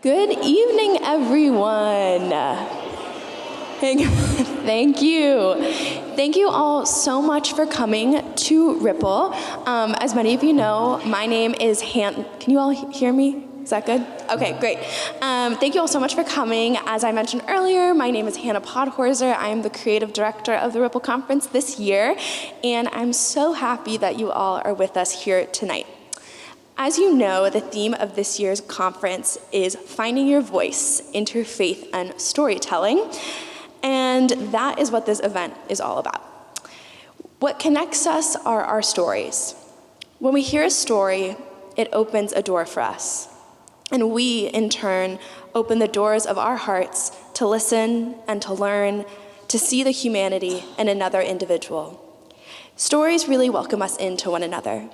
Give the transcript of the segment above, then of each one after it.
Good evening, everyone. Thank you. Thank you all so much for coming to Ripple. As many of you know, my name is Can you all hear me? Is that good? Okay, great. Thank you all so much for coming. As I mentioned earlier, my name is Hannah Podhorzer. I am the creative director of the Ripple Conference this year, and I'm so happy that you all are with us here tonight. As you know, the theme of this year's conference is Finding Your Voice, Interfaith and Storytelling, and that is what this event is all about. What connects us are our stories. When we hear a story, it opens a door for us, and we, in turn, open the doors of our hearts to listen and to learn, to see the humanity in another individual. Stories really welcome us into one another.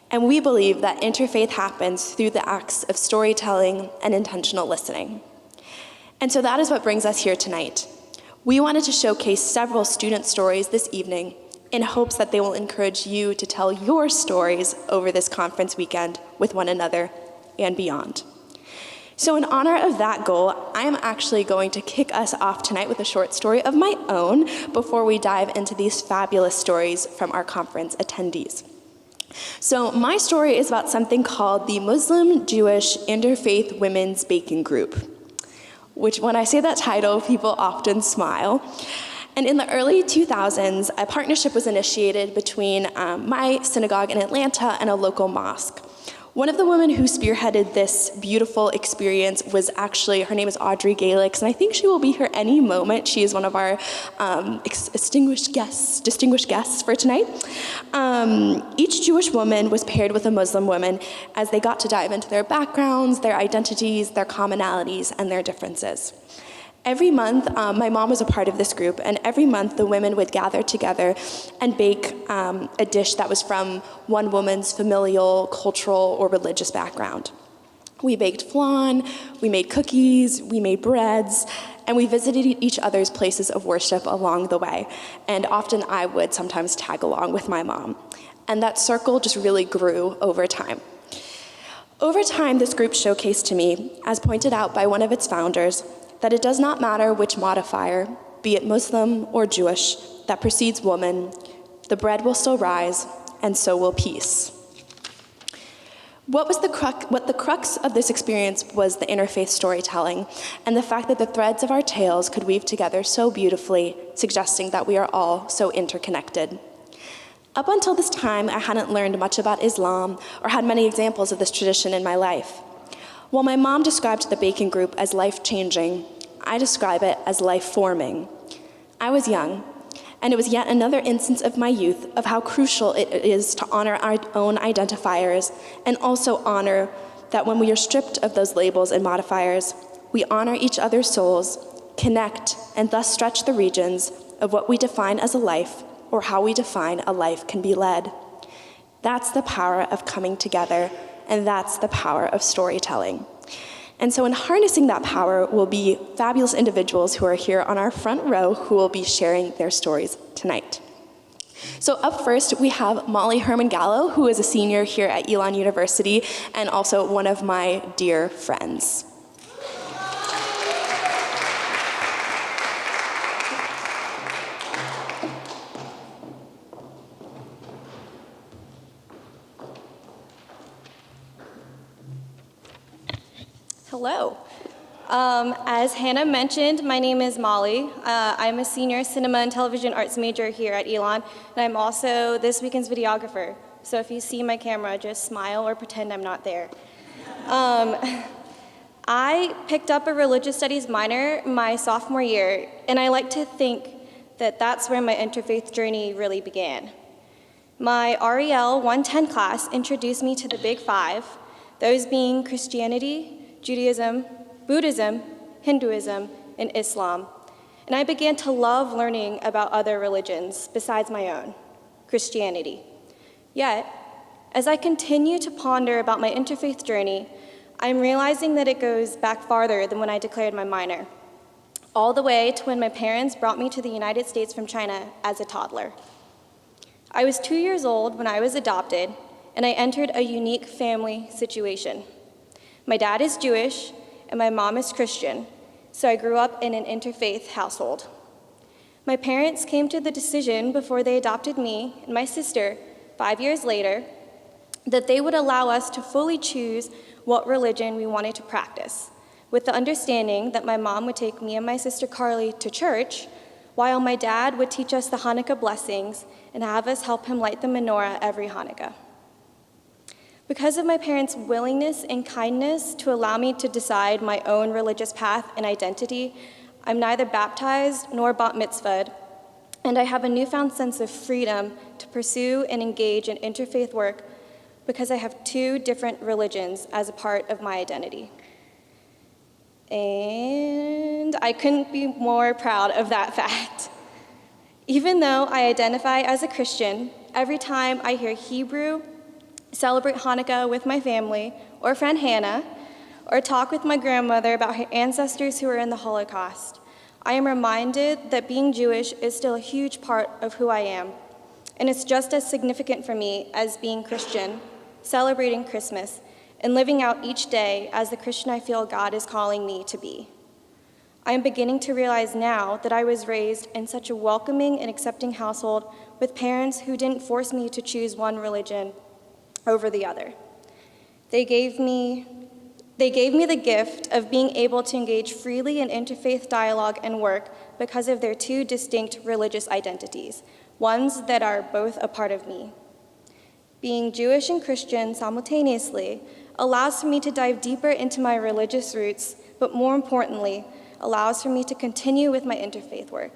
And we believe that interfaith happens through the acts of storytelling and intentional listening. And so that is what brings us here tonight. We wanted to showcase several student stories this evening in hopes that they will encourage you to tell your stories over this conference weekend with one another and beyond. So in honor of that goal, I am actually going to kick us off tonight with a short story of my own before we dive into these fabulous stories from our conference attendees. So my story is about something called the Muslim-Jewish Interfaith Women's Baking Group, which when I say that title, people often smile. And in the early 2000s, a partnership was initiated between my synagogue in Atlanta and a local mosque. One of the women who spearheaded this beautiful experience was actually, her name is Audrey Galix, and I think she will be here any moment. She is one of our distinguished guests for tonight. Each Jewish woman was paired with a Muslim woman as they got to dive into their backgrounds, their identities, their commonalities, and their differences. Every month, my mom was a part of this group, and every month the women would gather together and bake a dish that was from one woman's familial, cultural, or religious background. We baked flan, we made cookies, we made breads, and we visited each other's places of worship along the way. And often I would sometimes tag along with my mom. And that circle just really grew over time. Over time, this group showcased to me, as pointed out by one of its founders, that it does not matter which modifier, be it Muslim or Jewish, that precedes woman, the bread will still rise, and so will peace. What the crux of this experience was the interfaith storytelling, and the fact that the threads of our tales could weave together so beautifully, suggesting that we are all so interconnected. Up until this time, I hadn't learned much about Islam or had many examples of this tradition in my life. While my mom described the baking group as life-changing, I describe it as life-forming. I was young, and it was yet another instance of my youth of how crucial it is to honor our own identifiers and also honor that when we are stripped of those labels and modifiers, we honor each other's souls, connect, and thus stretch the regions of what we define as a life or how we define a life can be led. That's the power of coming together, and that's the power of storytelling. And so in harnessing that power will be fabulous individuals who are here on our front row who will be sharing their stories tonight. So up first, we have Molly Herman-Gallow, who is a senior here at Elon University and also one of my dear friends. Hello. As Hannah mentioned, my name is Molly. I'm a senior cinema and television arts major here at Elon, and I'm also this weekend's videographer. So if you see my camera, just smile or pretend I'm not there. I picked up a religious studies minor my sophomore year, and I like to think that that's where my interfaith journey really began. My REL 110 class introduced me to the Big Five, those being Christianity, Judaism, Buddhism, Hinduism, and Islam. And I began to love learning about other religions besides my own, Christianity. Yet, as I continue to ponder about my interfaith journey, I'm realizing that it goes back farther than when I declared my minor, all the way to when my parents brought me to the United States from China as a toddler. I was 2 years old when I was adopted, and I entered a unique family situation. My dad is Jewish, and my mom is Christian, so I grew up in an interfaith household. My parents came to the decision before they adopted me and my sister 5 years later that they would allow us to fully choose what religion we wanted to practice, with the understanding that my mom would take me and my sister Carly to church, while my dad would teach us the Hanukkah blessings and have us help him light the menorah every Hanukkah. Because of my parents' willingness and kindness to allow me to decide my own religious path and identity, I'm neither baptized nor bat mitzvahed, and I have a newfound sense of freedom to pursue and engage in interfaith work because I have two different religions as a part of my identity. And I couldn't be more proud of that fact. Even though I identify as a Christian, every time I hear Hebrew, celebrate Hanukkah with my family, or friend Hannah, or talk with my grandmother about her ancestors who were in the Holocaust, I am reminded that being Jewish is still a huge part of who I am, and it's just as significant for me as being Christian, celebrating Christmas, and living out each day as the Christian I feel God is calling me to be. I am beginning to realize now that I was raised in such a welcoming and accepting household with parents who didn't force me to choose one religion over the other. They gave me the gift of being able to engage freely in interfaith dialogue and work because of their two distinct religious identities, ones that are both a part of me. Being Jewish and Christian simultaneously allows for me to dive deeper into my religious roots, but more importantly, allows for me to continue with my interfaith work.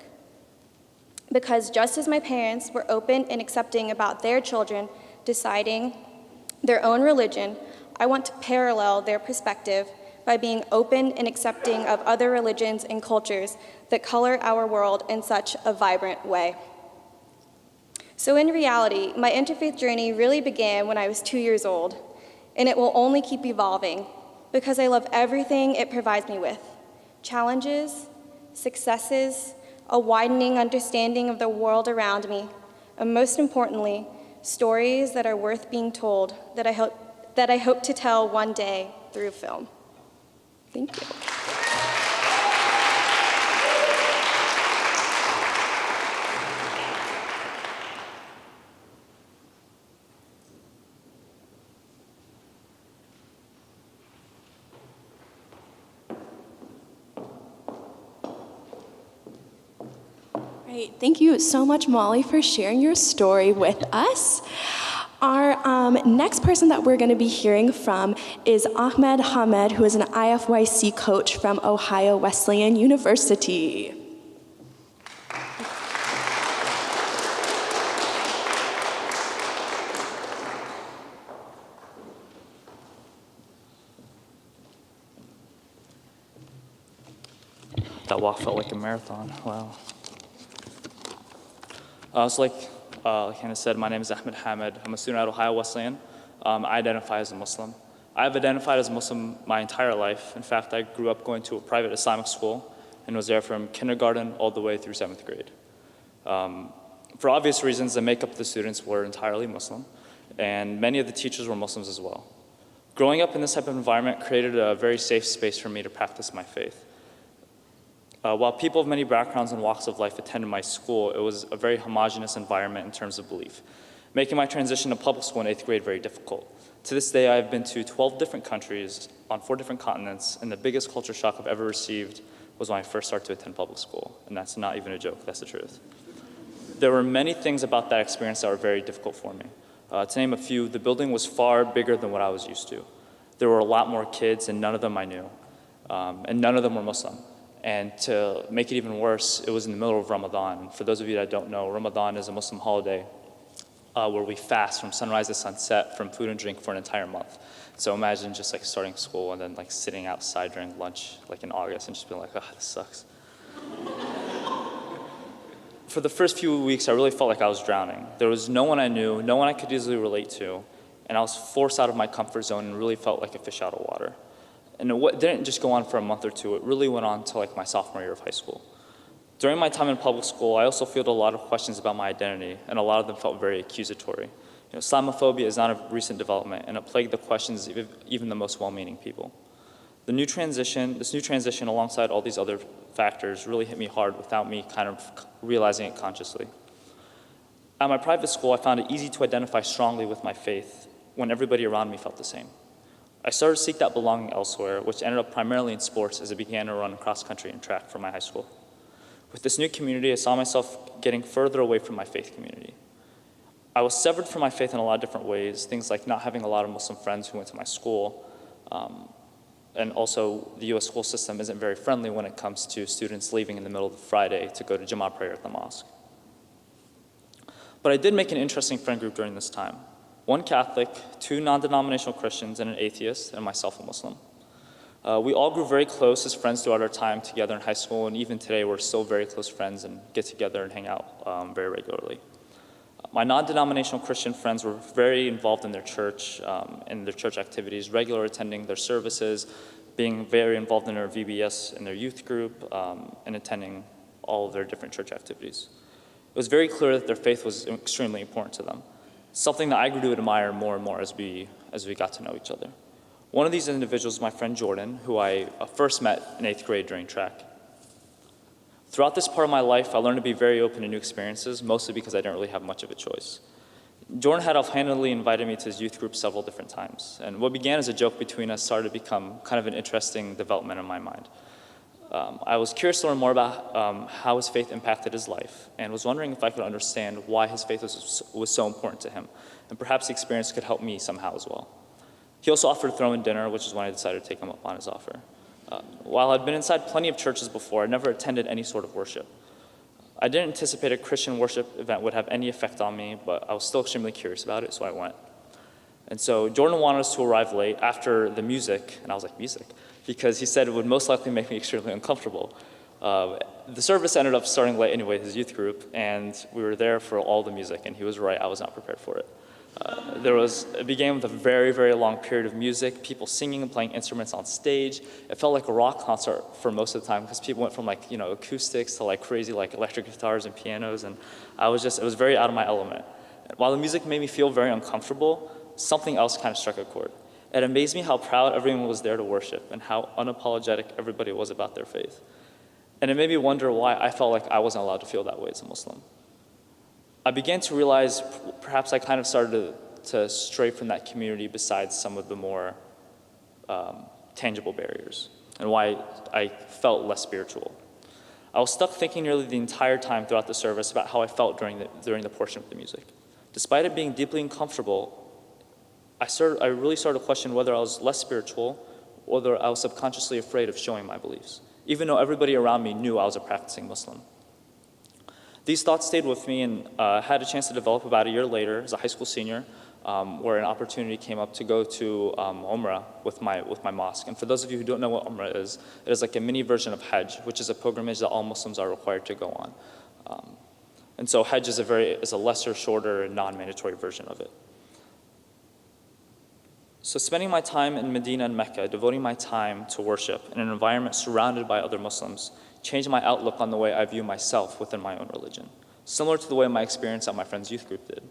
Because just as my parents were open and accepting about their children deciding their own religion, I want to parallel their perspective by being open and accepting of other religions and cultures that color our world in such a vibrant way. So in reality, my interfaith journey really began when I was 2 years old, and it will only keep evolving because I love everything it provides me with: challenges, successes, a widening understanding of the world around me, and most importantly, stories that are worth being told that I hope to tell one day through film. Thank you. Great. Thank you so much, Molly, for sharing your story with us. Our next person that we're going to be hearing from is Ahmed, who is an IFYC coach from Ohio Wesleyan University. That walk felt like a marathon. Wow. Like Hannah said, my name is Ahmed. I'm a student at Ohio Wesleyan. I identify as a Muslim. I've identified as a Muslim my entire life. In fact, I grew up going to a private Islamic school and was there from kindergarten all the way through 7th grade. For obvious reasons, the makeup of the students were entirely Muslim, and many of the teachers were Muslims as well. Growing up in this type of environment created a very safe space for me to practice my faith. While people of many backgrounds and walks of life attended my school, it was a very homogenous environment in terms of belief, making my transition to public school in 8th grade very difficult. To this day, I've been to 12 different countries on 4 different continents, and the biggest culture shock I've ever received was when I first started to attend public school, and that's not even a joke, that's the truth. There were many things about that experience that were very difficult for me. To name a few, the building was far bigger than what I was used to. There were a lot more kids, and none of them I knew, and none of them were Muslim. And to make it even worse, it was in the middle of Ramadan. For those of you that don't know, Ramadan is a Muslim holiday where we fast from sunrise to sunset from food and drink for an entire month. So imagine just like starting school and then like sitting outside during lunch like in August and just being like, oh, this sucks. For the first few weeks, I really felt like I was drowning. There was no one I knew, no one I could easily relate to, and I was forced out of my comfort zone and really felt like a fish out of water. And it didn't just go on for a month or two, it really went on to like my sophomore year of high school. During my time in public school, I also fielded a lot of questions about my identity, and a lot of them felt very accusatory. Islamophobia is not a recent development, and it plagued the questions of even the most well-meaning people. This new transition alongside all these other factors really hit me hard without me kind of realizing it consciously. At my private school, I found it easy to identify strongly with my faith when everybody around me felt the same. I started to seek that belonging elsewhere, which ended up primarily in sports as I began to run cross country and track for my high school. With this new community, I saw myself getting further away from my faith community. I was severed from my faith in a lot of different ways, things like not having a lot of Muslim friends who went to my school, and also the US school system isn't very friendly when it comes to students leaving in the middle of the Friday to go to Jummah prayer at the mosque. But I did make an interesting friend group during this time. One Catholic, two non-denominational Christians, and an atheist, and myself a Muslim. We all grew very close as friends throughout our time together in high school, and even today we're still very close friends and get together and hang out very regularly. My non-denominational Christian friends were very involved in their church activities, regular attending their services, being very involved in their VBS and their youth group, and attending all of their different church activities. It was very clear that their faith was extremely important to them, something that I grew to admire more and more as we got to know each other. One of these individuals is my friend Jordan, who I first met in 8th grade during track. Throughout this part of my life, I learned to be very open to new experiences, mostly because I didn't really have much of a choice. Jordan had offhandedly invited me to his youth group several different times, and what began as a joke between us started to become kind of an interesting development in my mind. I was curious to learn more about how his faith impacted his life, and was wondering if I could understand why his faith was so important to him, and perhaps the experience could help me somehow as well. He also offered to throw in dinner, which is when I decided to take him up on his offer. While I'd been inside plenty of churches before, I never attended any sort of worship. I didn't anticipate a Christian worship event would have any effect on me, but I was still extremely curious about it, so I went. And so Jordan wanted us to arrive late after the music, and I was like, music? Because he said it would most likely make me extremely uncomfortable. The service ended up starting late anyway, his youth group, and we were there for all the music, and he was right, I was not prepared for it. It began with a very, very long period of music, people singing and playing instruments on stage. It felt like a rock concert for most of the time because people went from acoustics to crazy electric guitars and pianos, and it was very out of my element. While the music made me feel very uncomfortable, something else kind of struck a chord. It amazed me how proud everyone was there to worship and how unapologetic everybody was about their faith. And it made me wonder why I felt like I wasn't allowed to feel that way as a Muslim. I began to realize perhaps I kind of started to stray from that community besides some of the more tangible barriers, and why I felt less spiritual. I was stuck thinking nearly the entire time throughout the service about how I felt during the portion of the music. Despite it being deeply uncomfortable, I really started to question whether I was less spiritual or whether I was subconsciously afraid of showing my beliefs, even though everybody around me knew I was a practicing Muslim. These thoughts stayed with me and had a chance to develop about a year later as a high school senior, where an opportunity came up to go to Umrah with my mosque. And for those of you who don't know what Umrah is, it is like a mini version of Hajj, which is a pilgrimage that all Muslims are required to go on. And so Hajj is a lesser, shorter, non-mandatory version of it. So spending my time in Medina and Mecca, devoting my time to worship in an environment surrounded by other Muslims, changed my outlook on the way I view myself within my own religion, similar to the way my experience at my friend's youth group did.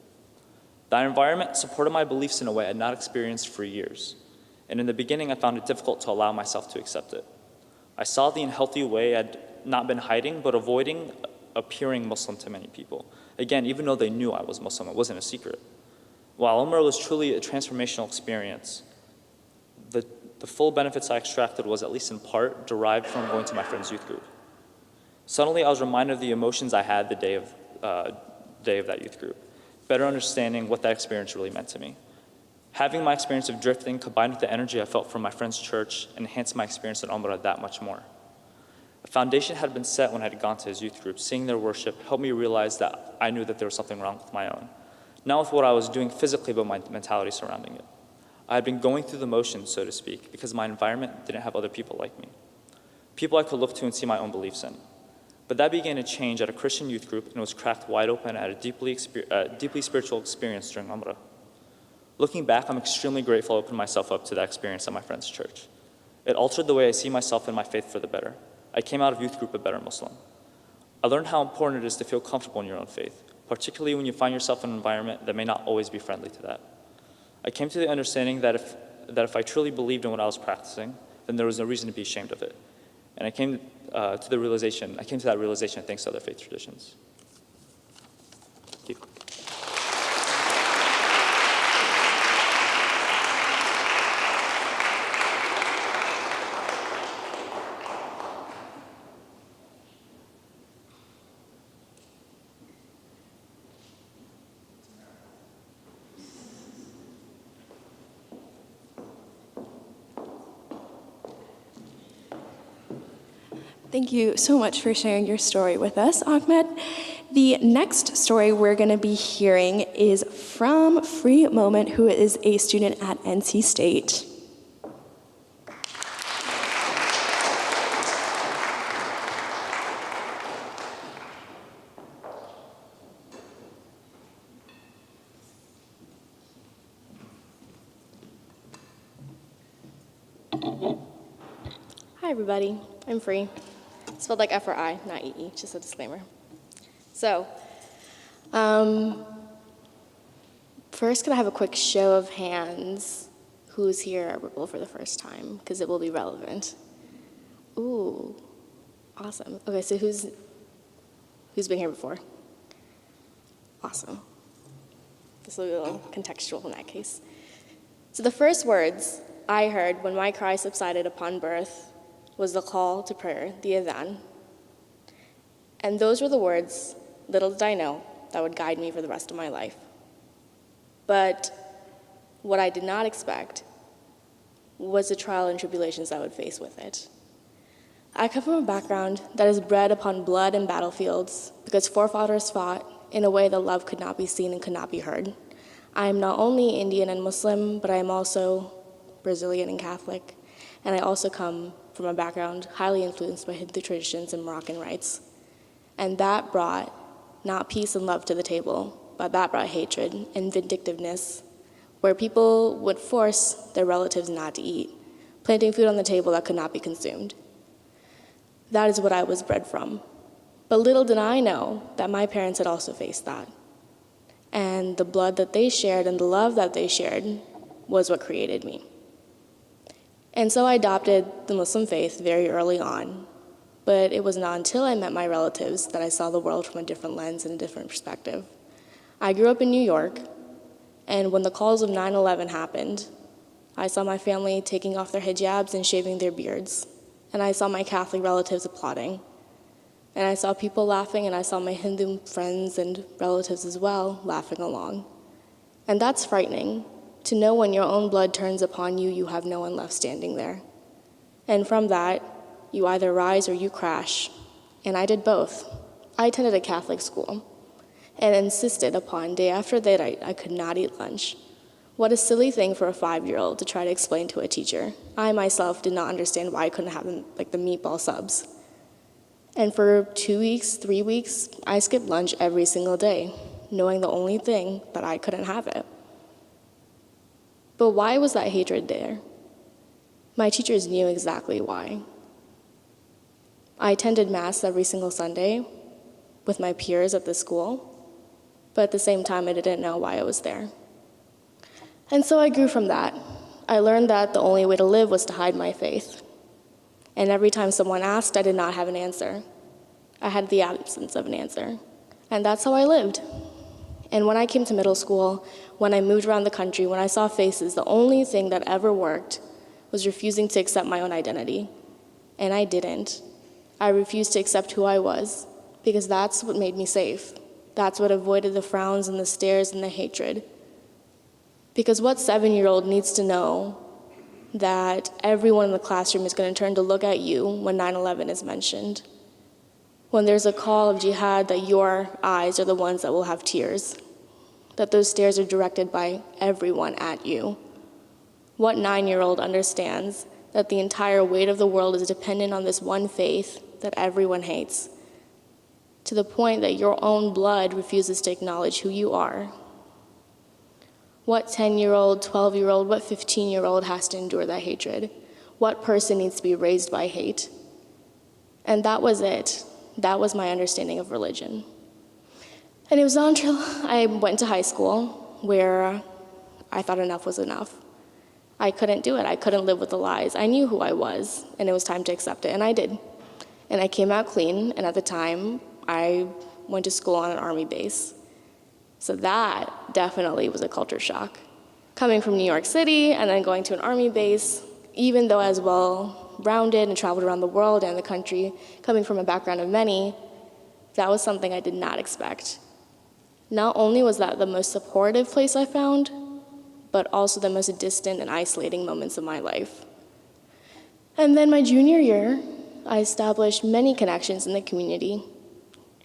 That environment supported my beliefs in a way I had not experienced for years, and in the beginning I found it difficult to allow myself to accept it. I saw the unhealthy way I'd not been hiding, but avoiding appearing Muslim to many people. Again, even though they knew I was Muslim, it wasn't a secret. While Umrah was truly a transformational experience, the full benefits I extracted was, at least in part, derived from going to my friend's youth group. Suddenly, I was reminded of the emotions I had the day of that youth group, better understanding what that experience really meant to me. Having my experience of drifting combined with the energy I felt from my friend's church enhanced my experience at Umrah that much more. A foundation had been set when I had gone to his youth group. Seeing their worship helped me realize that I knew that there was something wrong with my own. Not with what I was doing physically, but my mentality surrounding it. I had been going through the motions, so to speak, because my environment didn't have other people like me. People I could look to and see my own beliefs in. But that began to change at a Christian youth group and was cracked wide open at a deeply spiritual experience during Umrah. Looking back, I'm extremely grateful I opened myself up to that experience at my friend's church. It altered the way I see myself and my faith for the better. I came out of youth group a better Muslim. I learned how important it is to feel comfortable in your own faith, particularly when you find yourself in an environment that may not always be friendly to that. I came to the understanding that if I truly believed in what I was practicing, then there was no reason to be ashamed of it. And I came to that realization thanks to other faith traditions. Thank you. Thank you so much for sharing your story with us, Ahmed. The next story we're going to be hearing is from Free Momin, who is a student at NC State. Hi, everybody. I'm Free. Spelled like F-R-I, not E-E, just a disclaimer. So, first, can I have a quick show of hands who's here at Ripple for the first time, because it will be relevant. Ooh, awesome. Okay, so who's been here before? Awesome. This will be a little contextual in that case. So the first words I heard when my cry subsided upon birth was the call to prayer, the adhan. And those were the words, little did I know, that would guide me for the rest of my life. But what I did not expect was the trial and tribulations I would face with it. I come from a background that is bred upon blood and battlefields because forefathers fought in a way that love could not be seen and could not be heard. I am not only Indian and Muslim, but I am also Brazilian and Catholic, and I also come from a background highly influenced by Hindu traditions and Moroccan rites. And that brought not peace and love to the table, but that brought hatred and vindictiveness, where people would force their relatives not to eat, planting food on the table that could not be consumed. That is what I was bred from. But little did I know that my parents had also faced that. And the blood that they shared and the love that they shared was what created me. And so I adopted the Muslim faith very early on, but it was not until I met my relatives that I saw the world from a different lens and a different perspective. I grew up in New York, and when the calls of 9/11 happened, I saw my family taking off their hijabs and shaving their beards, and I saw my Catholic relatives applauding. And I saw people laughing, and I saw my Hindu friends and relatives as well laughing along. And that's frightening. To know when your own blood turns upon you, you have no one left standing there. And from that, you either rise or you crash. And I did both. I attended a Catholic school and insisted upon day after day I could not eat lunch. What a silly thing for a 5-year-old to try to explain to a teacher. I myself did not understand why I couldn't have the meatball subs. And for 2 weeks, 3 weeks, I skipped lunch every single day, knowing the only thing that I couldn't have it. But why was that hatred there? My teachers knew exactly why. I attended Mass every single Sunday with my peers at the school, but at the same time, I didn't know why I was there. And so I grew from that. I learned that the only way to live was to hide my faith. And every time someone asked, I did not have an answer. I had the absence of an answer. And that's how I lived. And when I came to middle school, when I moved around the country, when I saw faces, the only thing that ever worked was refusing to accept my own identity. And I didn't. I refused to accept who I was, because that's what made me safe. That's what avoided the frowns and the stares and the hatred. Because what 7-year-old needs to know that everyone in the classroom is going to turn to look at you when 9/11 is mentioned? When there's a call of jihad, that your eyes are the ones that will have tears, that those stares are directed by everyone at you. What 9-year-old understands that the entire weight of the world is dependent on this one faith that everyone hates, to the point that your own blood refuses to acknowledge who you are? What 10-year-old, 12-year-old, what 15-year-old has to endure that hatred? What person needs to be raised by hate? And that was it. That was my understanding of religion. And it was not until I went to high school where I thought enough was enough. I couldn't do it. I couldn't live with the lies. I knew who I was, and it was time to accept it, and I did. And I came out clean, and at the time, I went to school on an Army base. So that definitely was a culture shock. Coming from New York City and then going to an Army base, even though I was well-rounded and traveled around the world and the country, coming from a background of many, that was something I did not expect. Not only was that the most supportive place I found, but also the most distant and isolating moments of my life. And then my junior year, I established many connections in the community.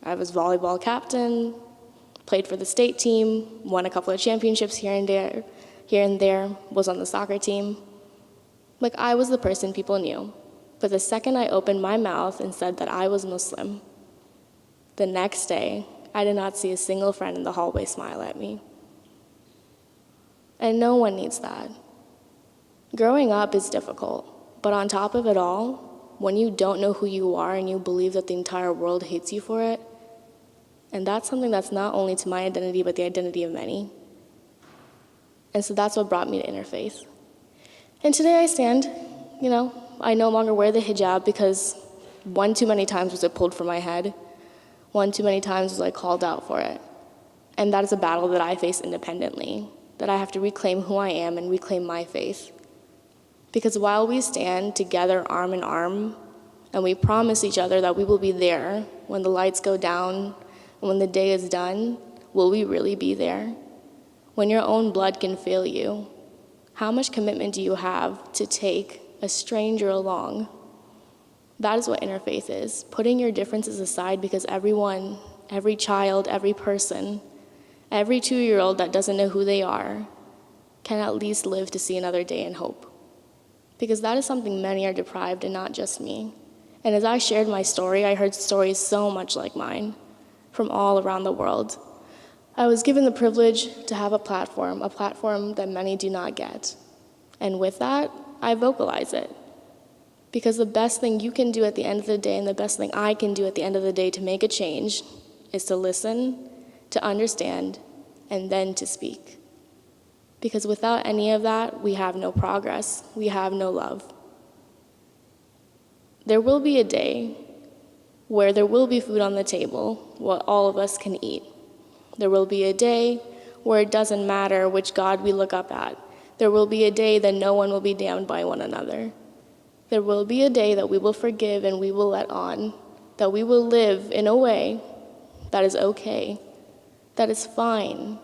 I was volleyball captain, played for the state team, won a couple of championships here and there, was on the soccer team. Like, I was the person people knew. But the second I opened my mouth and said that I was Muslim, the next day, I did not see a single friend in the hallway smile at me. And no one needs that. Growing up is difficult, but on top of it all, when you don't know who you are and you believe that the entire world hates you for it, and that's something that's not only to my identity, but the identity of many. And so that's what brought me to Interfaith. And today I stand, I no longer wear the hijab because one too many times was it pulled from my head. One too many times was I called out for it. And that is a battle that I face independently, that I have to reclaim who I am and reclaim my faith. Because while we stand together arm in arm, and we promise each other that we will be there when the lights go down and when the day is done, will we really be there? When your own blood can fail you, how much commitment do you have to take a stranger along? That is what Interfaith is, putting your differences aside because everyone, every child, every person, every 2-year-old that doesn't know who they are can at least live to see another day in hope. Because that is something many are deprived and not just me. And as I shared my story, I heard stories so much like mine from all around the world. I was given the privilege to have a platform that many do not get. And with that, I vocalize it. Because the best thing you can do at the end of the day and the best thing I can do at the end of the day to make a change is to listen, to understand, and then to speak. Because without any of that, we have no progress, we have no love. There will be a day where there will be food on the table, what all of us can eat. There will be a day where it doesn't matter which God we look up at. There will be a day that no one will be damned by one another. There will be a day that we will forgive and we will let on, that we will live in a way that is okay, that is fine.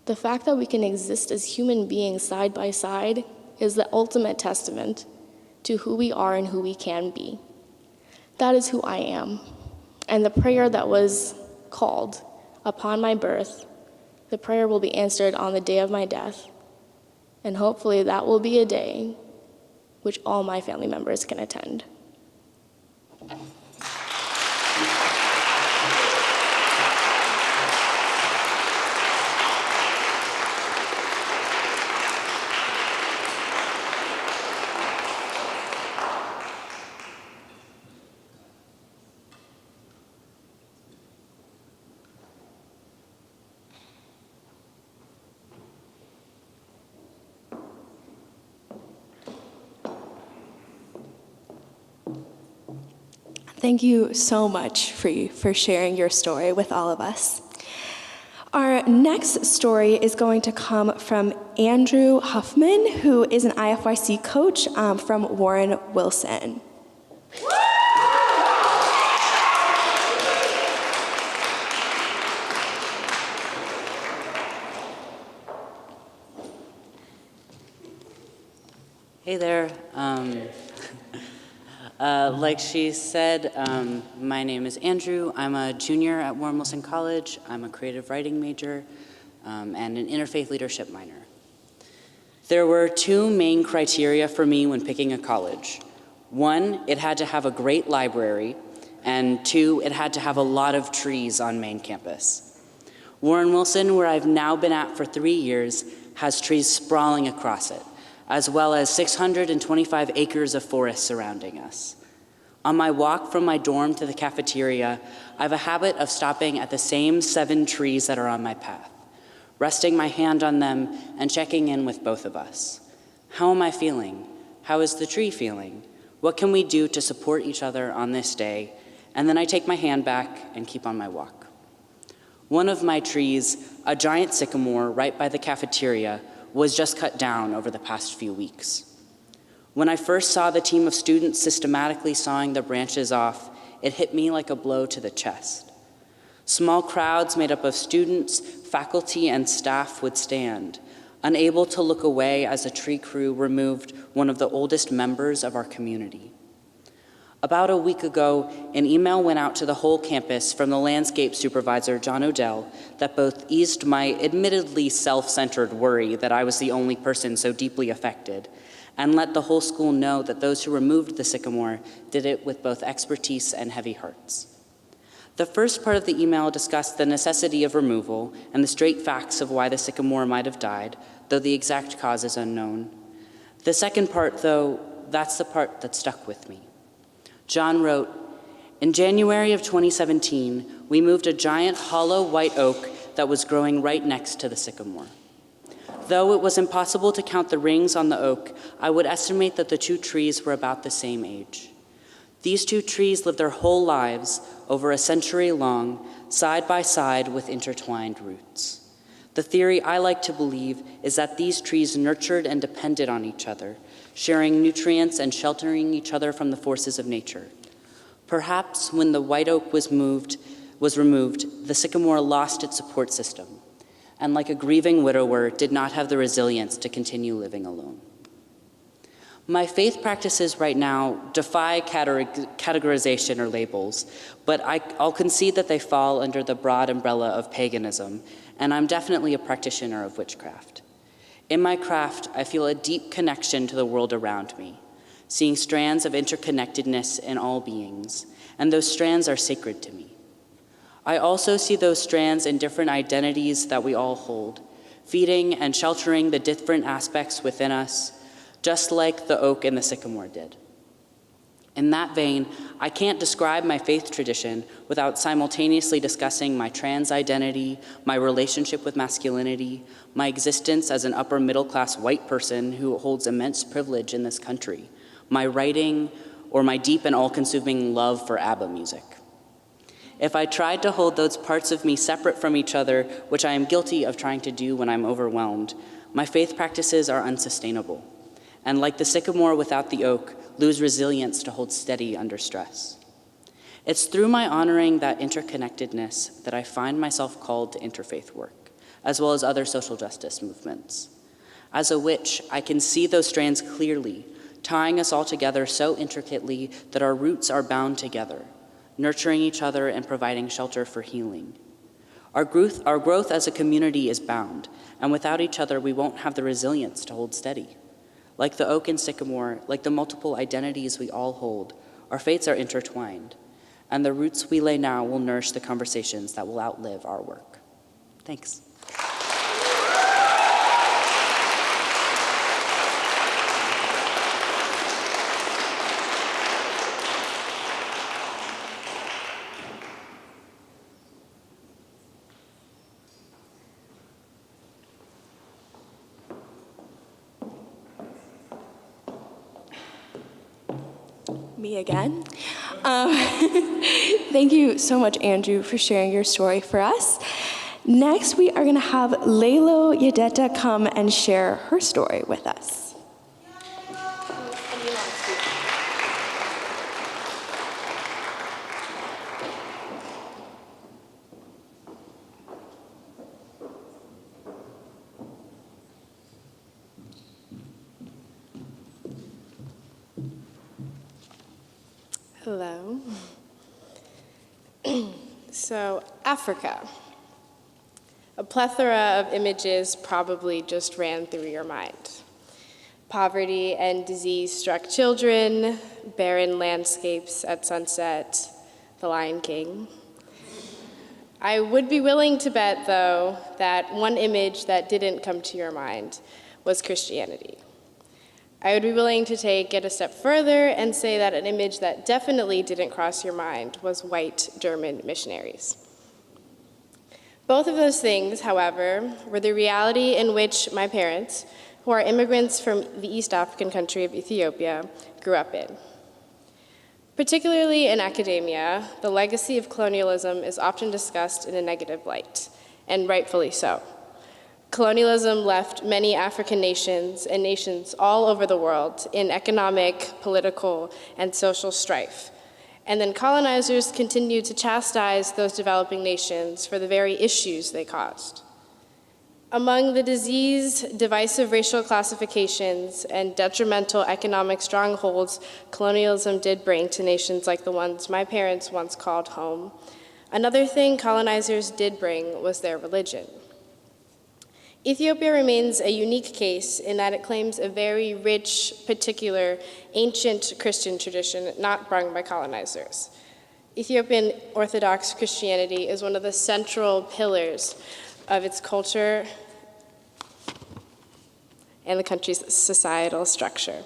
The fact that we can exist as human beings side by side is the ultimate testament to who we are and who we can be. That is who I am. And the prayer that was called upon my birth, the prayer will be answered on the day of my death. And hopefully that will be a day which all my family members can attend. Thank you so much for sharing your story with all of us. Our next story is going to come from Andrew Huffman, who is an IFYC coach from Warren Wilson. Hey there. Like she said, my name is Andrew. I'm a junior at Warren Wilson College. I'm a creative writing major and an interfaith leadership minor. There were two main criteria for me when picking a college. One, it had to have a great library, and two, it had to have a lot of trees on main campus. Warren Wilson, where I've now been at for 3 years, has trees sprawling across it, as well as 625 acres of forest surrounding us. On my walk from my dorm to the cafeteria, I have a habit of stopping at the same 7 trees that are on my path, resting my hand on them and checking in with both of us. How am I feeling? How is the tree feeling? What can we do to support each other on this day? And then I take my hand back and keep on my walk. One of my trees, a giant sycamore right by the cafeteria, was just cut down over the past few weeks. When I first saw the team of students systematically sawing the branches off, it hit me like a blow to the chest. Small crowds made up of students, faculty, and staff would stand, unable to look away as the tree crew removed one of the oldest members of our community. About a week ago, an email went out to the whole campus from the landscape supervisor, John Odell, that both eased my admittedly self-centered worry that I was the only person so deeply affected, and let the whole school know that those who removed the sycamore did it with both expertise and heavy hearts. The first part of the email discussed the necessity of removal and the straight facts of why the sycamore might have died, though the exact cause is unknown. The second part, though, that's the part that stuck with me. John wrote, "In January of 2017, we moved a giant hollow white oak that was growing right next to the sycamore. Though it was impossible to count the rings on the oak, I would estimate that the two trees were about the same age. These two trees lived their whole lives, over a century long, side by side with intertwined roots. The theory I like to believe is that these trees nurtured and depended on each other, sharing nutrients and sheltering each other from the forces of nature. Perhaps when the white oak was removed, the sycamore lost its support system, and like a grieving widower, did not have the resilience to continue living alone. My faith practices right now defy categorization or labels, but I'll concede that they fall under the broad umbrella of paganism, and I'm definitely a practitioner of witchcraft. In my craft, I feel a deep connection to the world around me, seeing strands of interconnectedness in all beings, and those strands are sacred to me. I also see those strands in different identities that we all hold, feeding and sheltering the different aspects within us, just like the oak and the sycamore did. In that vein, I can't describe my faith tradition without simultaneously discussing my trans identity, my relationship with masculinity, my existence as an upper middle class white person who holds immense privilege in this country, my writing, or my deep and all-consuming love for ABBA music. If I tried to hold those parts of me separate from each other, which I am guilty of trying to do when I'm overwhelmed, my faith practices are unsustainable, and like the sycamore without the oak, lose resilience to hold steady under stress. It's through my honoring that interconnectedness that I find myself called to interfaith work, as well as other social justice movements. As a witch, I can see those strands clearly, tying us all together so intricately that our roots are bound together, nurturing each other and providing shelter for healing. Our growth as a community is bound, and without each other, we won't have the resilience to hold steady. Like the oak and sycamore, like the multiple identities we all hold, our fates are intertwined, and the roots we lay now will nourish the conversations that will outlive our work. Thanks. Me again. Thank you so much, Andrew, for sharing your story for us. Next, we are going to have Lallo Yadeta come and share her story with us. Hello. So, Africa. A plethora of images probably just ran through your mind. Poverty and disease-struck children, barren landscapes at sunset, the Lion King. I would be willing to bet, though, that one image that didn't come to your mind was Christianity. I would be willing to take it a step further and say that an image that definitely didn't cross your mind was white German missionaries. Both of those things, however, were the reality in which my parents, who are immigrants from the East African country of Ethiopia, grew up in. Particularly in academia, the legacy of colonialism is often discussed in a negative light, and rightfully so. Colonialism left many African nations and nations all over the world in economic, political, and social strife. And then colonizers continued to chastise those developing nations for the very issues they caused. Among the diseased, divisive racial classifications and detrimental economic strongholds colonialism did bring to nations like the ones my parents once called home, another thing colonizers did bring was their religion. Ethiopia remains a unique case in that it claims a very rich, particular, ancient Christian tradition not brought by colonizers. Ethiopian Orthodox Christianity is one of the central pillars of its culture and the country's societal structure.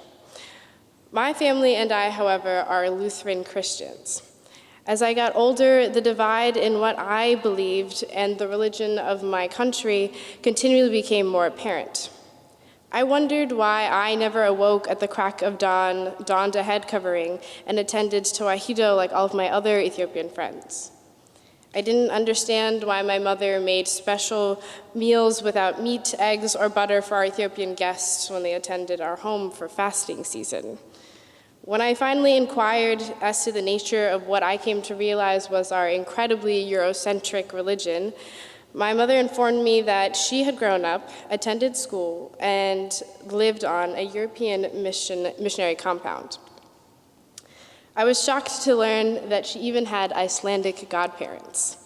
My family and I, however, are Lutheran Christians. As I got older, the divide in what I believed and the religion of my country continually became more apparent. I wondered why I never awoke at the crack of dawn, donned a head covering, and attended Tawahido like all of my other Ethiopian friends. I didn't understand why my mother made special meals without meat, eggs, or butter for our Ethiopian guests when they attended our home for fasting season. When I finally inquired as to the nature of what I came to realize was our incredibly Eurocentric religion, my mother informed me that she had grown up, attended school, and lived on a European missionary compound. I was shocked to learn that she even had Icelandic godparents.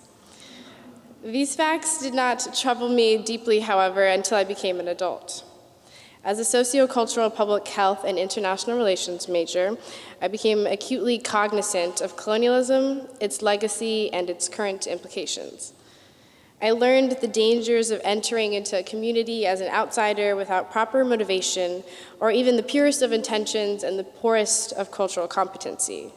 These facts did not trouble me deeply, however, until I became an adult. As a sociocultural public health and international relations major, I became acutely cognizant of colonialism, its legacy, and its current implications. I learned the dangers of entering into a community as an outsider without proper motivation, or even the purest of intentions and the poorest of cultural competency.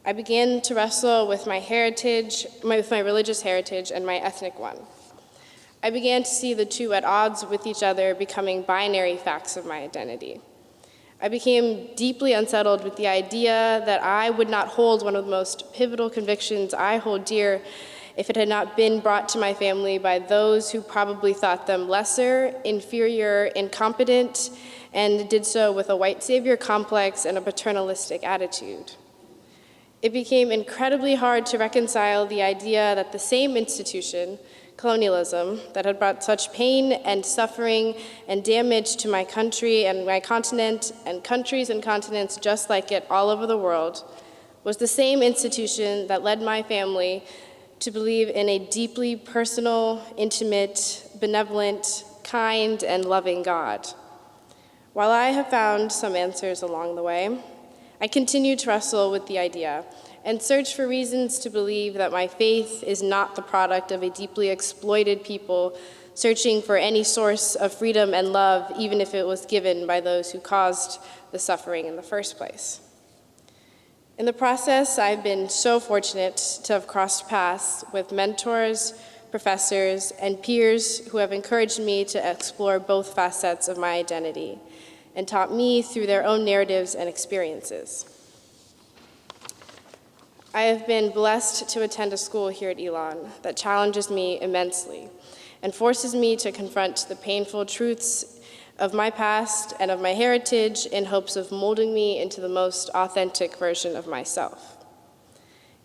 I began to wrestle with my religious heritage and my ethnic one. I began to see the two at odds with each other, becoming binary facts of my identity. I became deeply unsettled with the idea that I would not hold one of the most pivotal convictions I hold dear if it had not been brought to my family by those who probably thought them lesser, inferior, incompetent, and did so with a white savior complex and a paternalistic attitude. It became incredibly hard to reconcile the idea that the same institution, colonialism, that had brought such pain and suffering and damage to my country and my continent and countries and continents just like it all over the world, was the same institution that led my family to believe in a deeply personal, intimate, benevolent, kind, and loving God. While I have found some answers along the way, I continue to wrestle with the idea and search for reasons to believe that my faith is not the product of a deeply exploited people searching for any source of freedom and love, even if it was given by those who caused the suffering in the first place. In the process, I've been so fortunate to have crossed paths with mentors, professors, and peers who have encouraged me to explore both facets of my identity and taught me through their own narratives and experiences. I have been blessed to attend a school here at Elon that challenges me immensely and forces me to confront the painful truths of my past and of my heritage in hopes of molding me into the most authentic version of myself.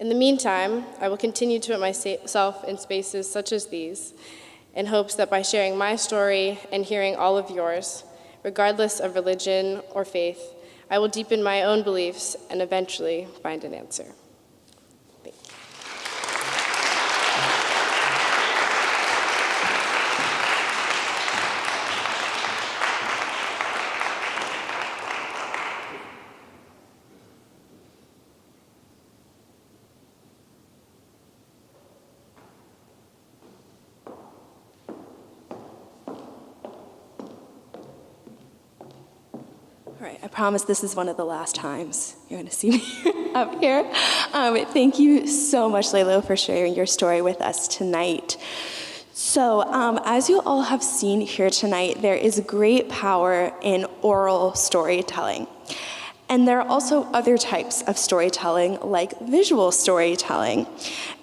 In the meantime, I will continue to put myself in spaces such as these in hopes that by sharing my story and hearing all of yours, regardless of religion or faith, I will deepen my own beliefs and eventually find an answer. Thank you. All right, I promise this is one of the last times you're going to see me up here. Thank you so much, Lallo, for sharing your story with us tonight. So, as you all have seen here tonight, there is great power in oral storytelling. And there are also other types of storytelling, like visual storytelling.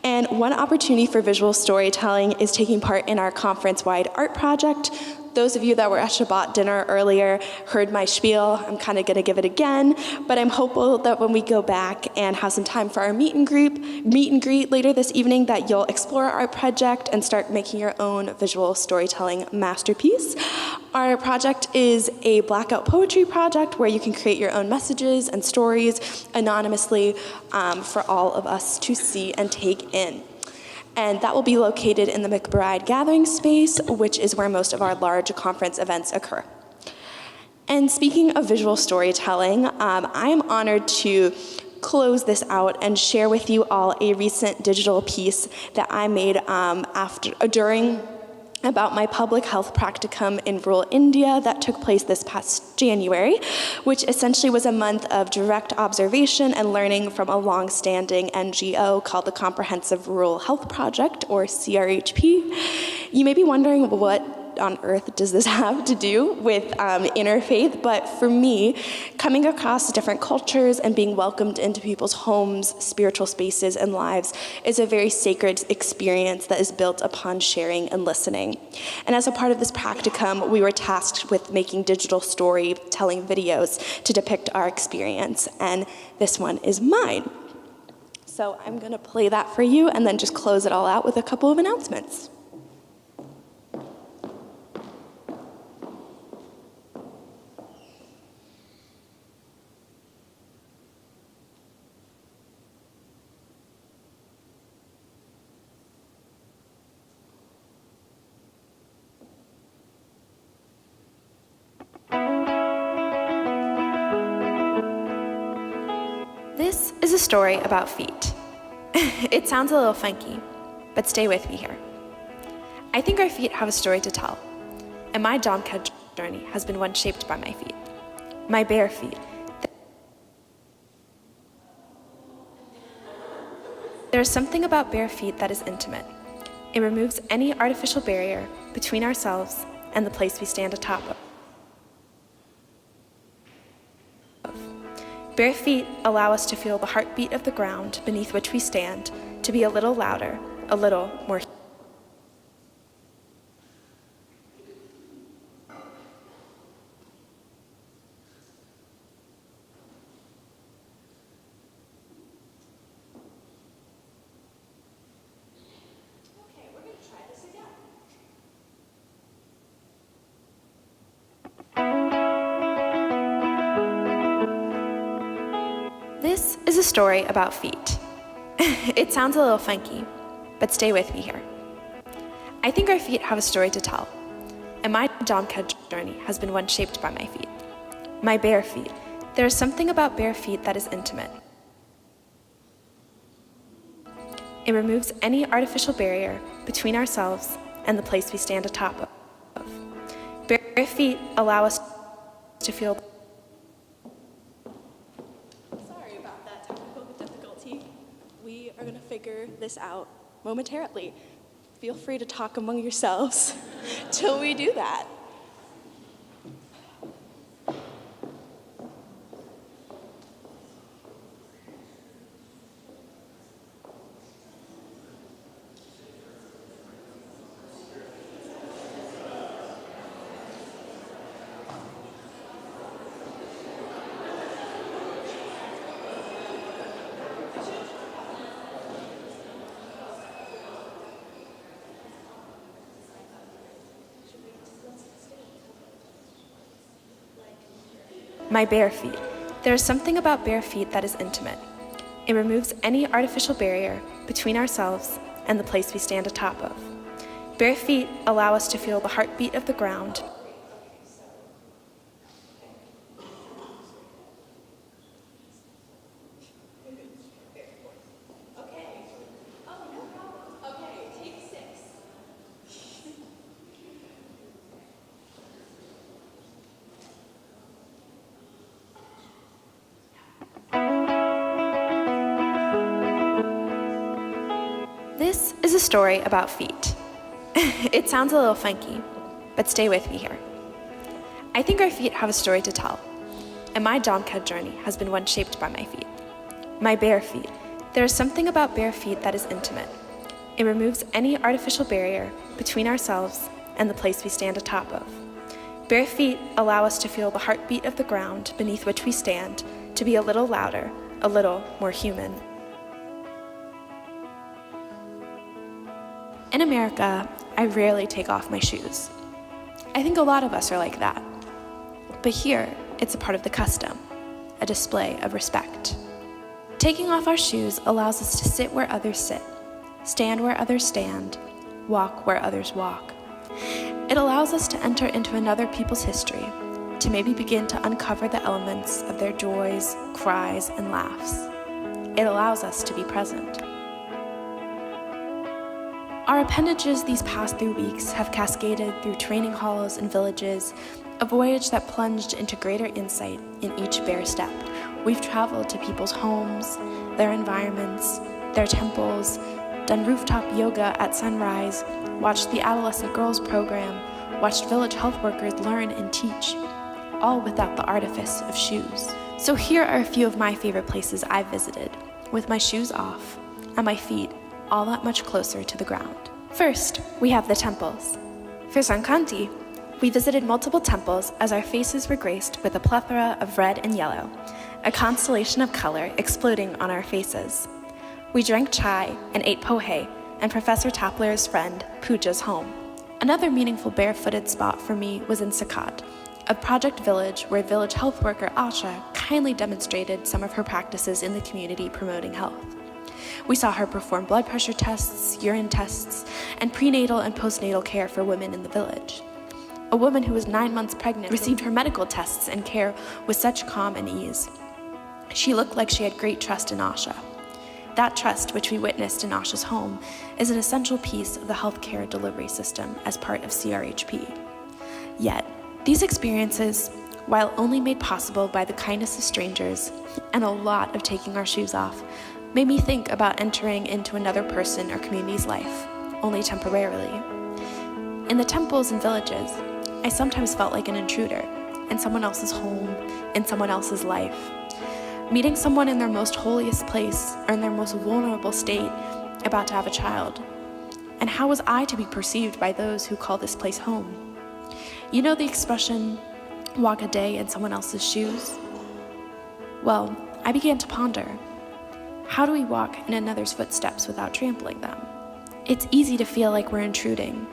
And one opportunity for visual storytelling is taking part in our conference-wide art project. Those of you that were at Shabbat dinner earlier heard my spiel. I'm kind of going to give it again, but I'm hopeful that when we go back and have some time for our meet and greet later this evening, that you'll explore our project and start making your own visual storytelling masterpiece. Our project is a blackout poetry project where you can create your own messages and stories anonymously for all of us to see and take in. And that will be located in the McBride Gathering Space, which is where most of our large conference events occur. And speaking of visual storytelling, I am honored to close this out and share with you all a recent digital piece that I made during about my public health practicum in rural India that took place this past January, which essentially was a month of direct observation and learning from a long-standing NGO called the Comprehensive Rural Health Project, or CRHP. You may be wondering, what on earth does this have to do with interfaith? But for me, coming across different cultures and being welcomed into people's homes, spiritual spaces, and lives is a very sacred experience that is built upon sharing and listening. And as a part of this practicum, we were tasked with making digital storytelling videos to depict our experience, and this one is mine. So I'm going to play that for you and then just close it all out with a couple of announcements. This is a story about feet. It sounds a little funky, but stay with me here. I think our feet have a story to tell, and my Domked journey has been one shaped by my feet, my bare feet. There is something about bare feet that is intimate. It removes any artificial barrier between ourselves and the place we stand atop of. Bare feet allow us to feel the heartbeat of the ground beneath which we stand, to be a little louder, a little more. Okay, we're going to try this again. This is a story about feet. It sounds a little funky, but stay with me here. I think our feet have a story to tell, and my Domked journey has been one shaped by my feet, my bare feet. There is something about bare feet that is intimate. It removes any artificial barrier between ourselves and the place we stand atop of. Bare feet allow us to feel. We are going to figure this out momentarily. Feel free to talk among yourselves till we do that. My bare feet. There is something about bare feet that is intimate. It removes any artificial barrier between ourselves and the place we stand atop of. Bare feet allow us to feel the heartbeat of the ground. This is a story about feet. It sounds a little funky, but stay with me here. I think our feet have a story to tell, and my Domkad journey has been one shaped by my feet. My bare feet. There is something about bare feet that is intimate. It removes any artificial barrier between ourselves and the place we stand atop of. Bare feet allow us to feel the heartbeat of the ground beneath which we stand, to be a little louder, a little more human. In America, I rarely take off my shoes. I think a lot of us are like that. But here, it's a part of the custom, a display of respect. Taking off our shoes allows us to sit where others sit, stand where others stand, walk where others walk. It allows us to enter into another people's history, to maybe begin to uncover the elements of their joys, cries, and laughs. It allows us to be present. Our appendages these past 3 weeks have cascaded through training halls and villages, a voyage that plunged into greater insight in each bare step. We've traveled to people's homes, their environments, their temples, done rooftop yoga at sunrise, watched the Adolescent Girls program, watched village health workers learn and teach, all without the artifice of shoes. So here are a few of my favorite places I've visited, with my shoes off and my feet all that much closer to the ground. First, we have the temples. For Sankanti, we visited multiple temples as our faces were graced with a plethora of red and yellow, a constellation of color exploding on our faces. We drank chai and ate pohe in Professor Tapler's friend Pooja's home. Another meaningful barefooted spot for me was in Sakat, a project village where village health worker Asha kindly demonstrated some of her practices in the community promoting health. We saw her perform blood pressure tests, urine tests, and prenatal and postnatal care for women in the village. A woman who was 9 months pregnant received her medical tests and care with such calm and ease. She looked like she had great trust in Asha. That trust, which we witnessed in Asha's home, is an essential piece of the healthcare delivery system as part of CRHP. Yet, these experiences, while only made possible by the kindness of strangers and a lot of taking our shoes off, made me think about entering into another person or community's life, only temporarily. In the temples and villages, I sometimes felt like an intruder in someone else's home, in someone else's life. Meeting someone in their most holiest place or in their most vulnerable state, about to have a child. And how was I to be perceived by those who call this place home? You know the expression, walk a day in someone else's shoes? Well, I began to ponder. How do we walk in another's footsteps without trampling them? It's easy to feel like we're intruding,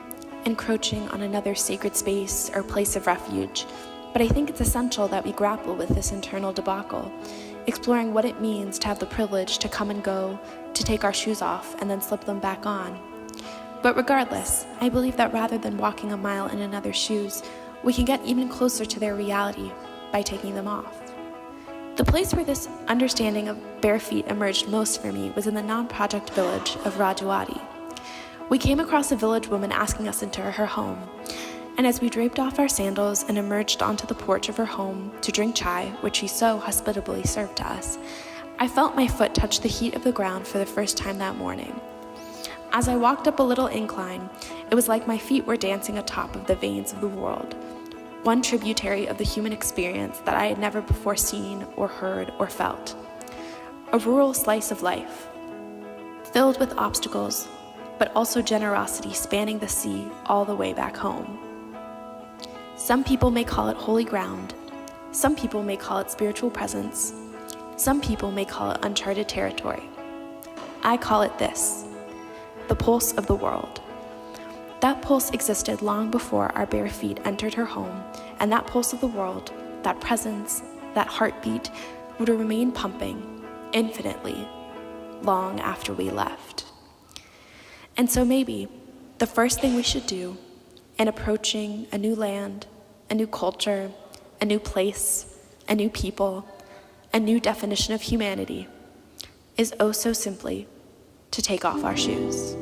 encroaching on another sacred space or place of refuge, but I think it's essential that we grapple with this internal debacle, exploring what it means to have the privilege to come and go, to take our shoes off and then slip them back on. But regardless, I believe that rather than walking a mile in another's shoes, we can get even closer to their reality by taking them off. The place where this understanding of bare feet emerged most for me was in the non-project village of Rajawadi. We came across a village woman asking us into her home, and as we draped off our sandals and emerged onto the porch of her home to drink chai, which she so hospitably served to us, I felt my foot touch the heat of the ground for the first time that morning. As I walked up a little incline, it was like my feet were dancing atop of the veins of the world, one tributary of the human experience that I had never before seen or heard or felt. A rural slice of life, filled with obstacles, but also generosity spanning the sea all the way back home. Some people may call it holy ground. Some people may call it spiritual presence. Some people may call it uncharted territory. I call it this, the pulse of the world. That pulse existed long before our bare feet entered her home, and that pulse of the world, that presence, that heartbeat, would remain pumping infinitely long after we left. And so maybe the first thing we should do in approaching a new land, a new culture, a new place, a new people, a new definition of humanity is oh so simply to take off our shoes.